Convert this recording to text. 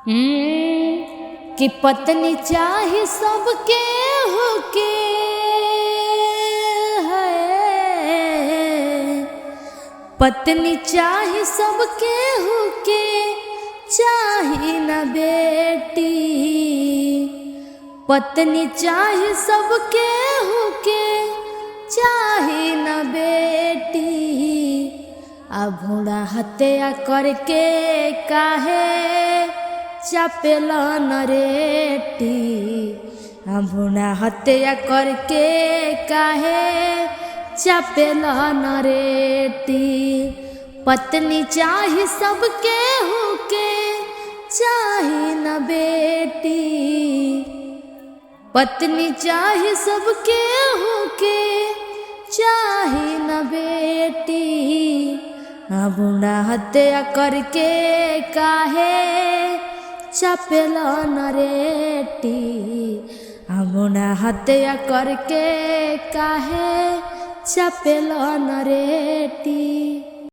कि पत्नी चाहे सबके होके है, पत्नी चाहे सबके होके चाहे न बेटी, पत्नी चाहे सबके होके चाहे न बेटी। भूड़ा हत्या करके काहे चापेला नरेटी, भूड़ा हत्या करके काहे चापेला नरेटी। पत्नी चाहे सबके होके चाहे न बेटी, पत्नी चाहे सबके होके चाहे न बेटी। भूड़ा हत्या करके काहे चापेला नरेटी, भूड़ा हत्या करके काहे चापेला नरेटी।